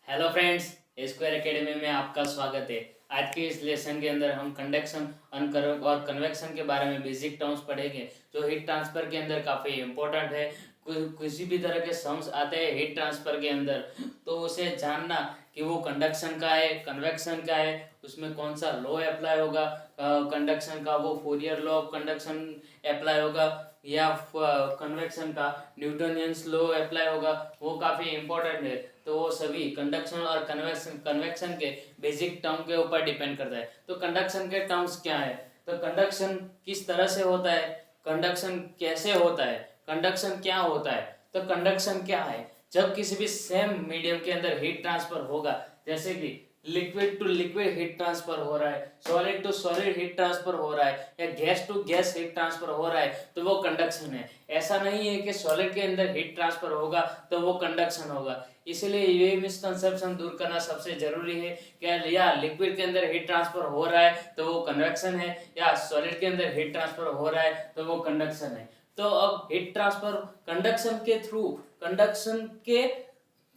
Hello friends, square academy में आपका स्वागत है। आज के इस लेसन के अंदर हम कंडक्शन और कन्वेक्शन के बारे में बेसिक टर्म्स पढ़ेंगे जो हीट ट्रांसफर के अंदर काफ़ी इम्पोर्टेंट है। किसी भी तरह के सम्स आते हैं हीट ट्रांसफर के अंदर, तो उसे जानना कि वो कंडक्शन का है कन्वेक्शन का है, उसमें कौन सा लॉ अप्लाई होगा। कंडक्शन का वो Fourier law of conduction apply होगा या कन्वेक्शन का न्यूटनियंस लॉ अप्लाई होगा, वो काफ़ी इम्पोर्टेंट है। तो वो सभी कंडक्शन और कन्वेक्शन के बेसिक टर्म के ऊपर डिपेंड करता है। तो कंडक्शन के टर्म्स क्या है, तो कंडक्शन किस तरह से होता है, कंडक्शन कैसे होता है, कंडक्शन क्या होता है। तो कंडक्शन क्या है, जब किसी भी सेम मीडियम के अंदर हीट ट्रांसफर होगा, जैसे कि liquid to liquid heat transfer हो रहा है, solid to solid heat transfer हो रहा है, या gas to gas heat transfer हो रहा है, तो वो कंडक्शन है। ऐसा नहीं है कि सॉलिड के अंदर हीट ट्रांसफर होगा तो वो कंडक्शन होगा। इसलिए ये मिसकंसेप्शन दूर करना सबसे जरूरी है कि या लिक्विड के अंदर हीट ट्रांसफर हो रहा है तो वो कन्वेक्शन है, या सॉलिड के अंदर हीट ट्रांसफर हो रहा है तो वो कंडक्शन है। तो अब हीट ट्रांसफर कंडक्शन के थ्रू, कंडक्शन के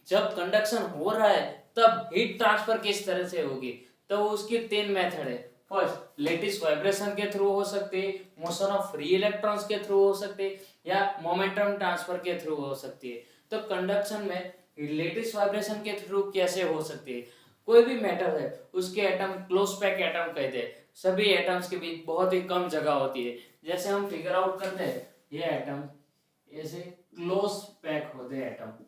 जब कंडक्शन हो रहा है तब हीट ट्रांसफर किस तरह से होगी, तो उसकी तीन मेथड है। फर्स्ट, लेटिस वाइब्रेशन के थ्रू हो सकती है, मोशन ऑफ फ्री इलेक्ट्रॉन्स के थ्रू हो सकती है, या मोमेंटम ट्रांसफर के थ्रू हो सकती है। तो कंडक्शन में लेटिस वाइब्रेशन के थ्रू कैसे हो सकती है, कोई भी मेटल है उसके एटम क्लोज पैक एटम कहते हैं। सभी एटम्स के बीच बहुत ही कम जगह होती है। जैसे हम फिगर आउट करते हैं, ये एटम ऐसे क्लोज पैक होते हैं एटम।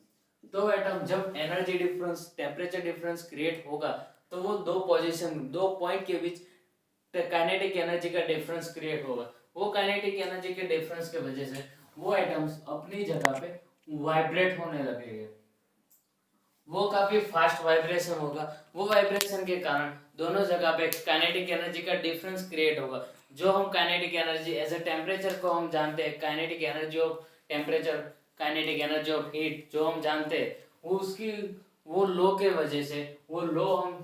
दो एटम जब energy difference temperature difference create होगा तो वो दो पोजीशन दो पॉइंट के बीच काइनेटिक एनर्जी का डिफरेंस क्रिएट होगा। वो काइनेटिक एनर्जी के डिफरेंस के वजह से वो एटम्स अपनी जगह पे वाइब्रेट होने लगेंगे। वो काफी फास्ट वाइब्रेशन होगा। वो वाइब्रेशन के कारण दोनों जगह पे काइनेटिक एनर्जी का डिफरेंस क्रिएट होगा। जो हम kinetic energy as a temperature को हम जानते हैं, kinetic energy of temperature, kinetic energy of heat जो हम जानते हैं, वो उसकी वो लो के वजह से, वो लो हम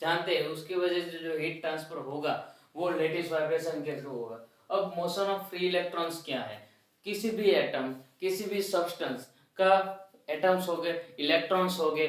जानते हैं उसकी वजह से जो हीट ट्रांसफर होगा वो लेटिस वाइब्रेशन के थ्रू होगा। अब मोशन ऑफ फ्री इलेक्ट्रॉन्स क्या है, किसी भी एटम, किसी भी सब्सटेंस का एटम्स हो गए, इलेक्ट्रॉन्स हो गए।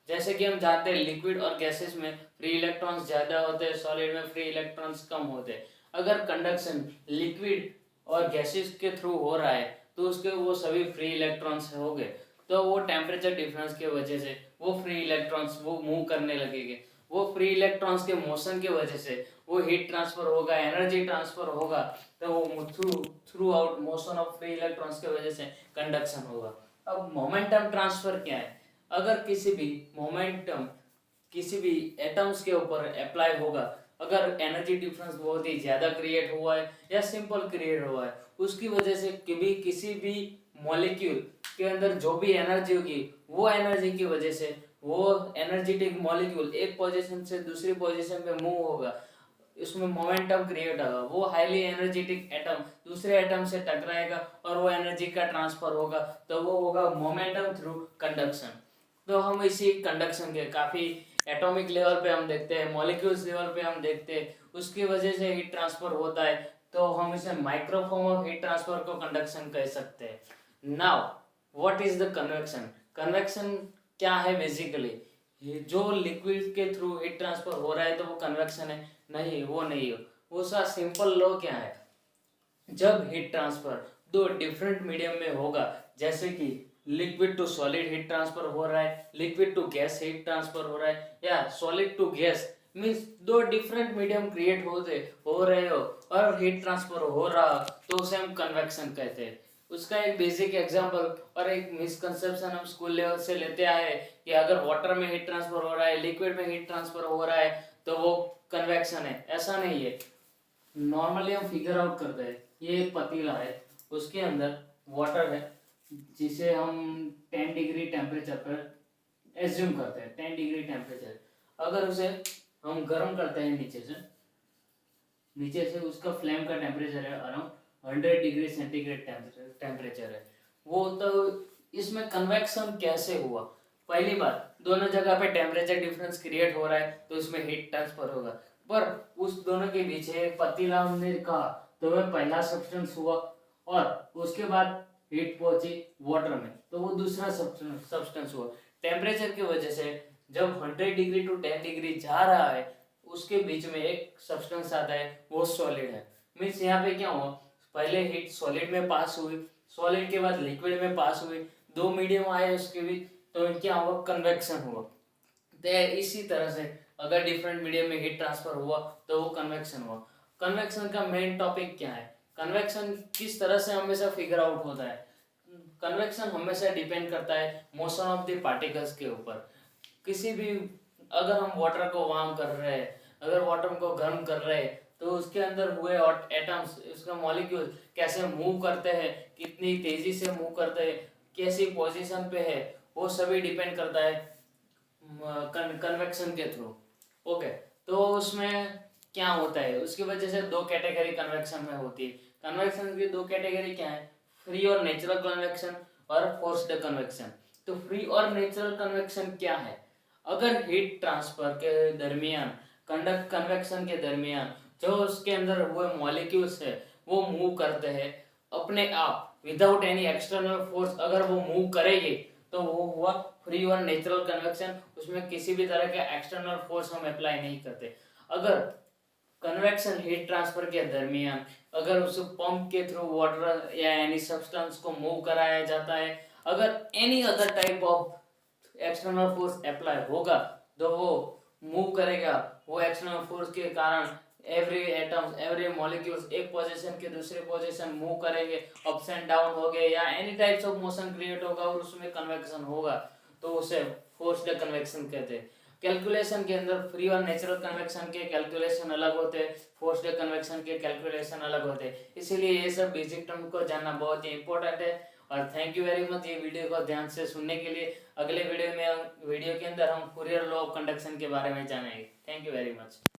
जैसे कि हम जानते हैं लिक्विड और गैसेस में फ्री इलेक्ट्रॉन्स ज़्यादा होते हैं, सॉलिड में फ्री इलेक्ट्रॉन्स कम होते हैं। अगर कंडक्शन लिक्विड और गैसेस के थ्रू हो रहा है तो उसके वो सभी फ्री इलेक्ट्रॉन्स हो गए। तो वो टेम्परेचर डिफरेंस की वजह से वो फ्री इलेक्ट्रॉन्स वो मूव करने लगेंगे। वो फ्री इलेक्ट्रॉन्स के मोशन की वजह से वो हीट ट्रांसफर होगा, एनर्जी ट्रांसफर होगा। तो वो through out motion of free electrons की वजह से कंडक्शन होगा। अब मोमेंटम ट्रांसफर क्या है, अगर किसी भी मोमेंटम किसी भी एटम्स के ऊपर अप्लाई होगा, अगर एनर्जी डिफरेंस बहुत ही ज़्यादा क्रिएट हुआ है या सिंपल क्रिएट हुआ है, उसकी वजह से कभी किसी भी मॉलिक्यूल के अंदर जो भी एनर्जी होगी वो एनर्जी की वजह से वो एनर्जेटिक मॉलिक्यूल एक पोजीशन से दूसरी पोजीशन पे मूव होगा, इसमें मोमेंटम क्रिएट होगा। वो हाईली एनर्जेटिक एटम दूसरे एटम से टकराएगा और वो एनर्जी का ट्रांसफर होगा, तो वो होगा मोमेंटम थ्रू कंडक्शन। तो हम इसी कंडक्शन के काफ़ी एटॉमिक लेवल पे हम देखते हैं, मॉलिक्यूल्स लेवल पे हम देखते हैं, उसकी वजह से हीट ट्रांसफर होता है। तो हम इसे micro form of heat transfer को कंडक्शन कह सकते हैं। Now what is the convection, convection क्या है बेसिकली, जो लिक्विड के थ्रू हीट ट्रांसफर हो रहा है तो वो कन्वेक्शन है? नहीं, वो नहीं हो। वो सा सिंपल लॉ क्या है, जब हीट ट्रांसफर दो डिफरेंट मीडियम में होगा, जैसे कि liquid to solid heat transfer हो रहा है, liquid to gas heat transfer हो रहा है, या सॉलिड टू गैस, मीन्स दो डिफरेंट मीडियम क्रिएट हो रहे हो और हीट ट्रांसफर हो रहा, तो उसे हम कन्वेक्शन कहते हैं। उसका एक बेसिक एग्जांपल और एक मिसकंसेप्शन हम स्कूल लेवल से लेते आए कि अगर वाटर में हीट ट्रांसफर हो रहा है, लिक्विड में हीट ट्रांसफर हो रहा है तो वो कन्वेक्शन है। ऐसा नहीं है। नॉर्मली हम फिगर आउट करते हैं, ये एक पतीला है, उसके अंदर वाटर है जिसे हम 10 डिग्री टेम्परेचर पर एज्यूम करते हैं, 10 डिग्री टेम्परेचर। अगर उसे हम गर्म करते हैं नीचे से उसका फ्लेम का टेम्परेचर है अराउंड 100 डिग्री सेंटीग्रेड टेम्परेचर है वो। तो इसमें कन्वेक्शन कैसे हुआ, पहली बात दोनों जगह पे टेम्परेचर डिफरेंस क्रिएट हो रहा है तो इसमें हीट ट्रांसफर होगा, पर उस दोनों के बीच एक पतीला हमने कहा तो वह पहला सब्सटेंस हुआ, और उसके बाद हीट पहुंची वाटर में तो वो दूसरा सब्सटेंस हुआ। टेम्परेचर की वजह से जब 100 डिग्री टू 10 डिग्री जा रहा है उसके बीच में एक सब्सटेंस आता है, वो सॉलिड है। मीन्स यहाँ पे क्या हुआ, पहले हीट सॉलिड में पास हुई, सॉलिड के बाद लिक्विड में पास हुई, दो मीडियम आए उसके बीच, तो क्या हुआ, कन्वेक्शन हुआ। तो इसी तरह से अगर डिफरेंट मीडियम में हीट ट्रांसफर हुआ तो वो कन्वेक्शन हुआ। कन्वेक्शन का मेन टॉपिक क्या है, कन्वेक्शन किस तरह से हमेशा फिगर आउट होता है। कन्वेक्शन हमेशा डिपेंड करता है मोशन ऑफ द पार्टिकल्स के ऊपर। किसी भी, अगर हम वाटर को वार्म कर रहे हैं, अगर वाटर को गर्म कर रहे हैं, तो उसके अंदर हुए एटम्स, उसका मॉलिक्यूल कैसे मूव करते हैं, कितनी तेजी से मूव करते हैं, कैसी पोजीशन पे है, वो सभी डिपेंड करता है कन्वेक्शन के थ्रू। ओके, तो उसमें क्या होता है, उसकी वजह से दो कैटेगरी कन्वेक्शन में होती है। कन्वेक्शन की दो कैटेगरी क्या है, फ्री और नेचुरल कन्वेक्शन और फोर्स्ड कन्वेक्शन। तो फ्री और नेचुरल कन्वेक्शन क्या है, अगर हीट ट्रांसफर के दरमियान, कंडक्ट कन्वेक्शन के दरमियान जो उसके अंदर हुए मॉलिक्यूल्स है वो मूव करते हैं अपने आप विदाउट एनी एक्सटर्नल फोर्स, अगर वो मूव करेंगे तो वो हुआ फ्री और नेचुरल कन्वेक्शन। उसमें किसी भी तरह के एक्सटर्नल फोर्स हम अप्लाई नहीं करते। अगर कन्वेक्शन हीट ट्रांसफर के दरमियान अगर उस पंप के थ्रू वाटर या एनी सब्सटेंस को मूव कराया जाता है, अगर any other type of external force apply होगा तो वो मूव करेगा, वो एक्सटर्नल फोर्स के कारण एवरी एटम्स, एवरी मॉलिक्यूल्स एक पोजीशन के दूसरे पोजीशन मूव करेंगे, अप्स एंड डाउन हो गए या any types of motion create होगा और उसमें कन्वेक्शन होगा, तो उसे फोर्स्ड कन्वेक्शन कहते हैं। कैलकुलेशन के अंदर फ्री और नेचुरल कन्वेक्शन के कैलकुलेशन अलग होते हैं, फोर्स्ड कन्वेक्शन के कैलकुलेशन अलग होते हैं। इसीलिए ये सब बेसिक टर्म को जानना बहुत ही इंपॉर्टेंट है। और थैंक यू वेरी मच ये वीडियो को ध्यान से सुनने के लिए। अगले वीडियो के अंदर हम फूरियर लॉ ऑफ कंडक्शन के बारे में जानेंगे। Thank you very much.